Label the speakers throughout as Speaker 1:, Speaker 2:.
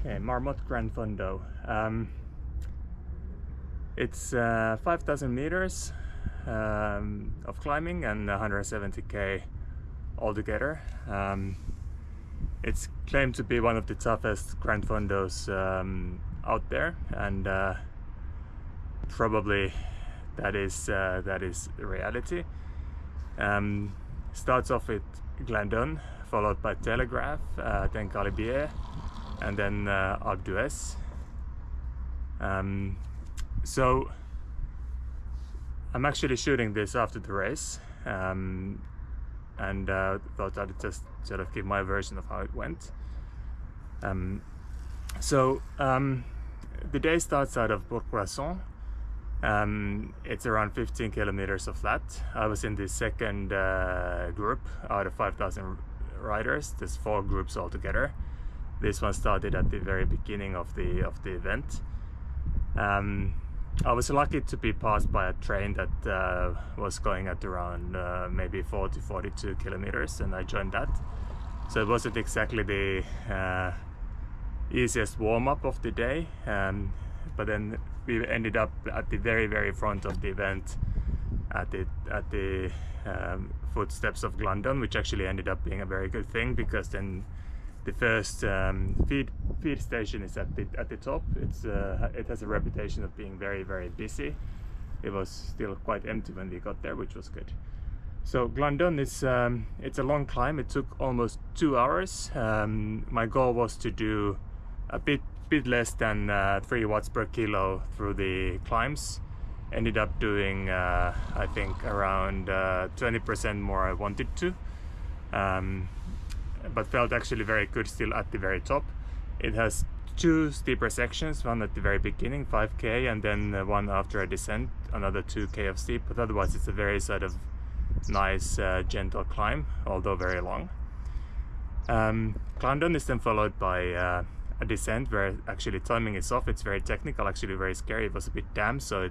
Speaker 1: Okay, Marmotte Gran Fondo. It's 5,000 meters of climbing and 170k altogether. It's claimed to be one of the toughest Gran Fondos out there, and probably that is the reality. Starts off with Glandon, followed by Telegraph, then Galibier, and then Alpe d'Huez. So I'm actually shooting this after the race, and thought I'd just sort of give my version of how it went. The day starts out of Bourg-Croissant. It's around 15 kilometers of flat. I was in the second group out of 5,000 riders. There's 4 groups altogether. This one started at the very beginning of the event. I was lucky to be passed by a train that was going at around maybe 42 kilometers, and I joined that. So it wasn't exactly the easiest warm-up of the day, but then we ended up at the very front of the event at the footsteps of Glandon, which actually ended up being a very good thing, because then the first feed station is at the top. It has a reputation of being very busy. It was still quite empty when we got there, which was good. So Glandon is it's a long climb. It took almost 2 hours. My goal was to do a bit less than 3 watts per kilo through the climbs. Ended up doing I think around 20% more I wanted to, but felt actually very good still at the very top. It has 2 steeper sections, one at the very beginning, 5k, and then one after a descent, another 2k of steep, but otherwise it's a very sort of nice gentle climb, although very long. Glandon is then followed by a descent where actually timing is off. It's very technical, actually very scary. It was a bit damp, so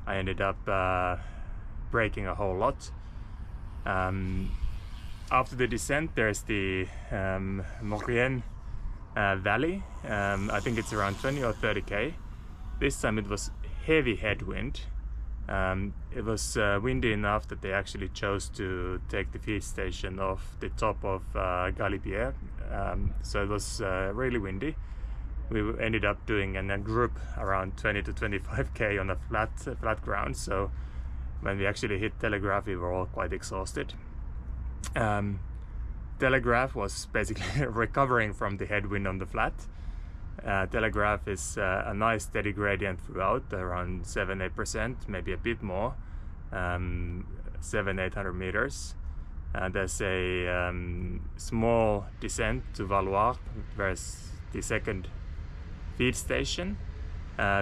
Speaker 1: I ended up braking a whole lot. After the descent there's the Marmotte valley. I think it's around 20 or 30k. This time it was heavy headwind. It was windy enough that they actually chose to take the feed station off the top of Galibier, so it was really windy. We ended up doing in a group around 20 to 25k on a flat ground, so when we actually hit Telegraph we were all quite exhausted. Telegraph was basically recovering from the headwind on the flat. Telegraph is a nice steady gradient throughout, around 7-8%, maybe a bit more, 700-800 meters. There's a small descent to Valois, where's the second feed station,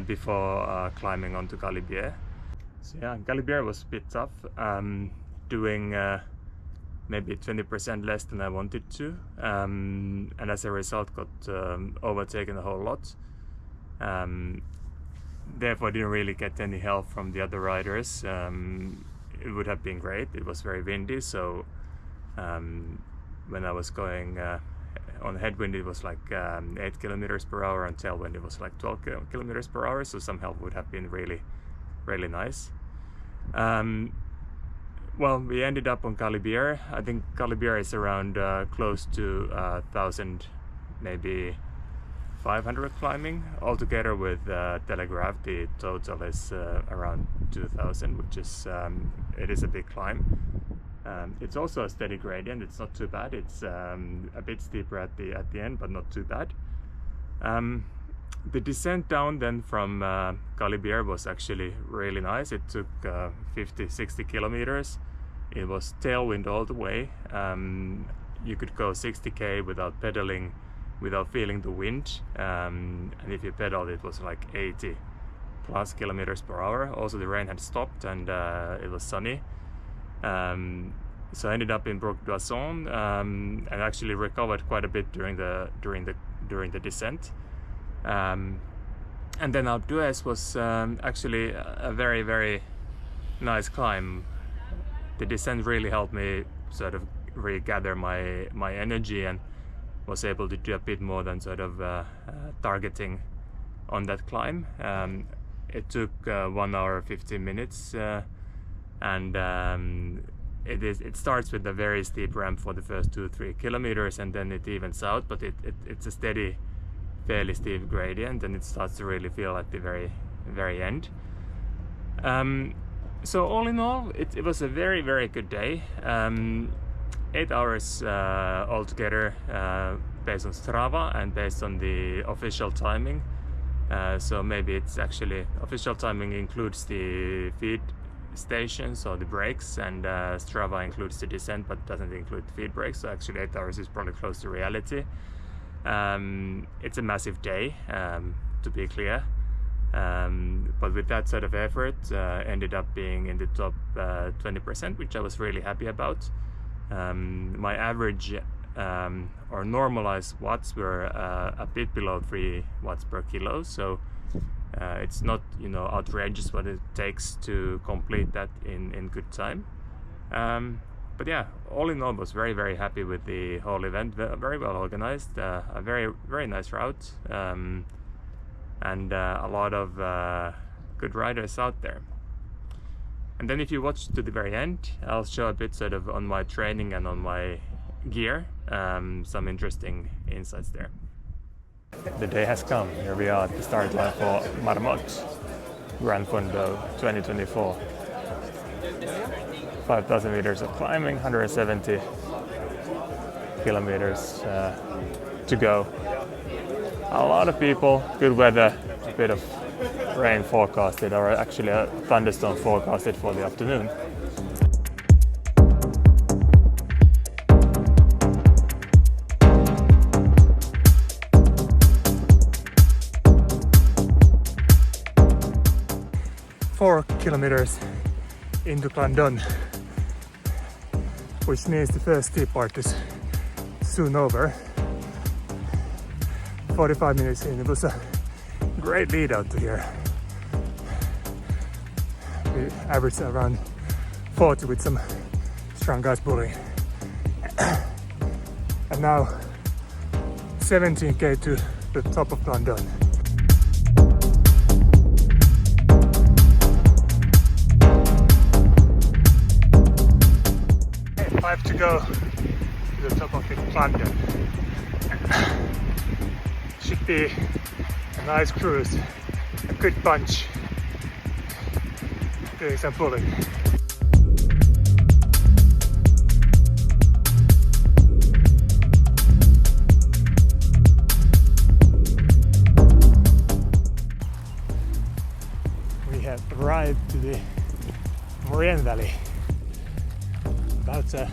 Speaker 1: before climbing onto Galibier. So yeah, Galibier was a bit tough, doing maybe 20% less than I wanted to, and as a result got overtaken a whole lot. Therefore didn't really get any help from the other riders. It would have been great. It was very windy, so when I was going on headwind it was like 8 kilometers per hour, and tailwind it was like 12 kilometers per hour, so some help would have been really nice. Well, we ended up on Galibier. I think Galibier is around close to 1,000, maybe 500 climbing. Altogether with Telegraph, the total is around 2,000, which is it is a big climb. It's also a steady gradient. It's not too bad. It's a bit steeper at the end, but not too bad. The descent down then from Galibier was actually really nice. It took 50-60 kilometers. It was tailwind all the way. You could go 60k without pedaling, without feeling the wind, and if you pedaled it was like 80+ kilometers per hour. Also the rain had stopped, and it was sunny. So I ended up in Bourg-Croissant, and actually recovered quite a bit during the descent. And then Alpe d'Huez was actually a very nice climb. The descent really helped me sort of regather my energy, and was able to do a bit more than sort of targeting on that climb. It took 1 hour 15 minutes and it starts with a very steep ramp for the first 2-3 kilometers, and then it evens out, but it's a steady, fairly steep gradient, and it starts to really feel at the very end. So all in all, it was a very good day. 8 hours altogether, based on Strava and based on the official timing. So maybe it's actually official timing includes the feed stations or the breaks, and Strava includes the descent but doesn't include the feed breaks. So actually 8 hours is probably close to reality. It's a massive day, to be clear. But with that sort of effort, ended up being in the top 20%, which I was really happy about. My average or normalized watts were a bit below 3 watts per kilo, so it's not, you know, outrageous what it takes to complete that in good time. But yeah, all in all, I was very happy with the whole event. Very well organized, a very nice route, and a lot of good riders out there. And then if you watch to the very end, I'll show a bit sort of on my training and on my gear, some interesting insights there. The day has come. Here we are at the start line for Marmotte, Gran Fondo 2024. 5,000 meters of climbing, 170 kilometers to go. A lot of people, good weather, a bit of rain forecasted, or actually a thunderstorm forecasted for the afternoon. Four kilometers into Glandon, which means the first steep part is soon over. 45 minutes in, it was a great lead out to here. We averaged around 40 with some strong guys pulling. And now 17k to the top of Glandon. 5 to go to the top of the Glandon. Should be a nice cruise, a good bunch, doing some pulling. We have arrived to the Moraine Valley. About a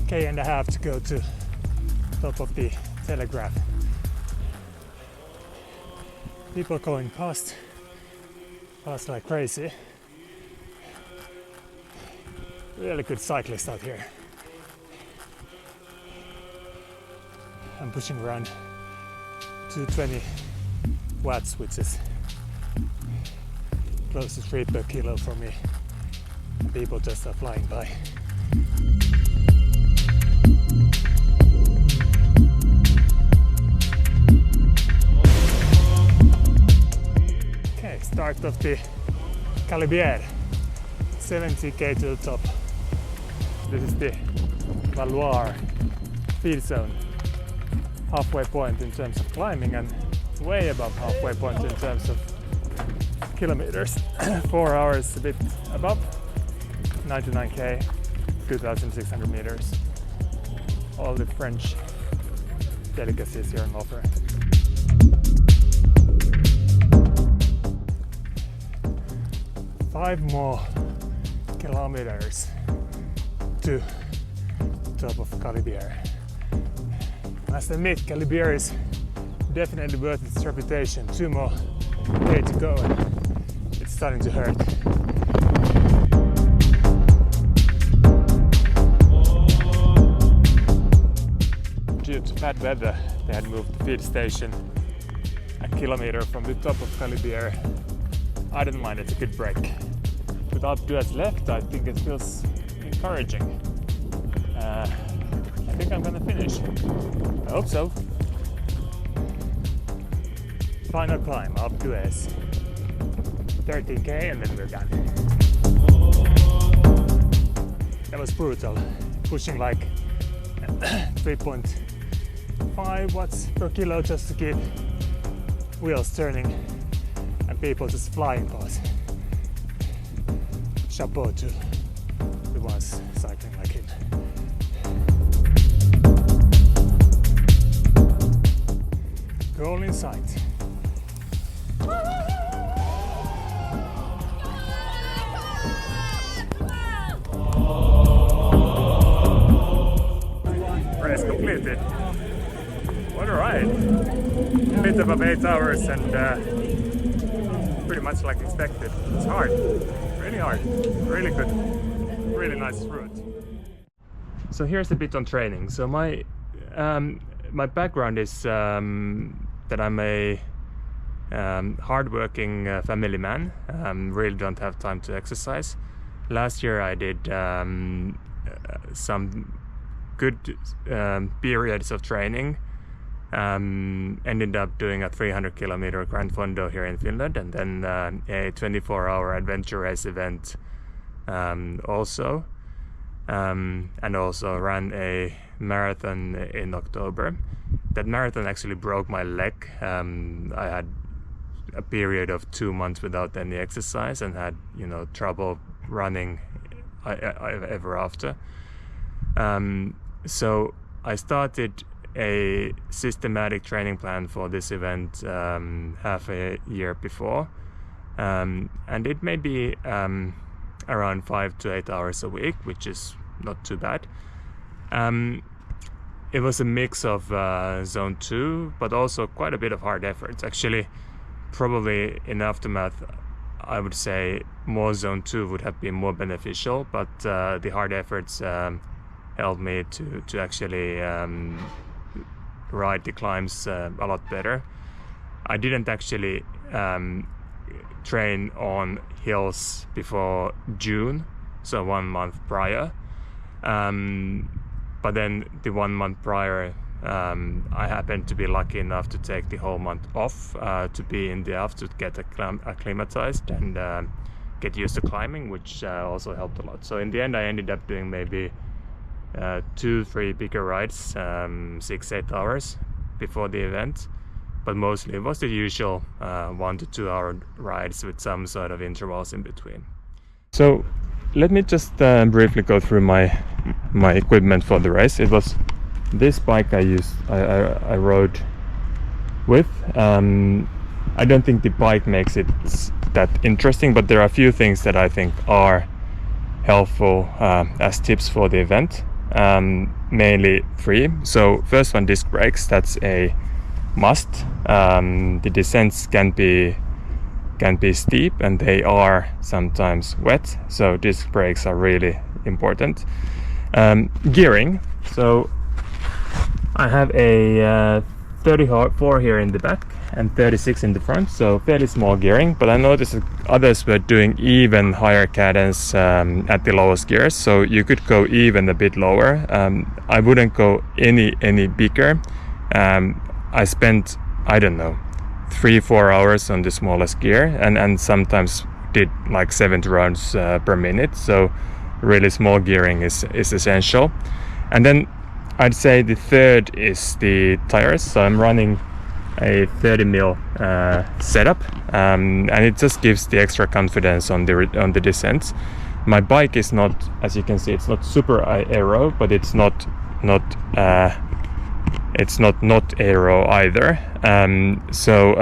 Speaker 1: K and a half to go to top of the Telegraph. People going past like crazy. Really good cyclists out here. I'm pushing around 220 watts, which is close to 3 per kilo for me. People just are flying by. Okay, start of the Calibière, 70k to the top. This is the Valoir feed zone, halfway point in terms of climbing and way above halfway point in terms of kilometers. 4 hours a bit above, 99k, 2,600 meters. All the French delicacies here on offer. Five more kilometers to top of Calibière. I must admit, Calibière is definitely worth its reputation. 2 more K to go and it's starting to hurt. Due to bad weather, they had moved the feed station a kilometer from the top of Calibière. I don't mind, it's a good break. With Alpe d'Huez left, I think it feels encouraging. I think I'm gonna finish. I hope so. Final climb up to S. 13k and then we're done. That was brutal. Pushing like 3.5 watts per kilo just to keep wheels turning and people just flying past. Chapeau to the ones cycling like him. Goal in sight. Race completed. What a ride! A bit above 8 hours and pretty much like expected. It's hard, really hard, really good, really nice route. So here's a bit on training. So my background is that I'm a hardworking family man. Really don't have time to exercise. Last year I did some good periods of training. Ended up doing a 300-kilometer gran fondo here in Finland, and then a 24-hour adventure race event also, and also ran a marathon in October. That marathon actually broke my leg. I had a period of 2 months without any exercise and had, trouble running ever after. So I started a systematic training plan for this event half a year before, and it may be around 5 to 8 hours a week, which is not too bad. It was a mix of zone 2, but also quite a bit of hard efforts. Actually, probably in aftermath, I would say more zone 2 would have been more beneficial, but the hard efforts helped me to actually ride the climbs a lot better. I didn't actually train on hills before June, so 1 month prior. But then the 1 month prior, I happened to be lucky enough to take the whole month off to be in the Alps to get acclimatized and get used to climbing, which also helped a lot. So in the end, I ended up doing maybe 2-3 bigger rides, 6-8 hours before the event, but mostly it was the usual 1 to 2 hour rides with some sort of intervals in between. So let me just briefly go through my equipment for the race. It was this bike I rode with. I don't think the bike makes it that interesting, but there are a few things that I think are helpful as tips for the event. Mainly 3. So first one, disc brakes. That's a must. The descents can be steep and they are sometimes wet, so disc brakes are really important. Gearing. So I have a 34 here in the back and 36 in the front, so fairly small gearing, but I noticed that others were doing even higher cadence at the lowest gears, so you could go even a bit lower. I wouldn't go any bigger. I spent, I don't know, 3-4 hours on the smallest gear and sometimes did like 70 rounds per minute, so really small gearing is essential. And then I'd say the third is the tires. So I'm running a 30mm setup, and it just gives the extra confidence on the descents. My bike is not, as you can see, it's not super aero, but it's not aero either. So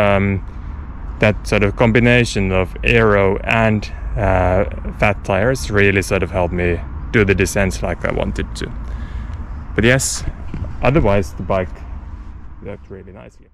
Speaker 1: that sort of combination of aero and fat tires really sort of helped me do the descents like I wanted to. But yes, otherwise the bike worked really nicely.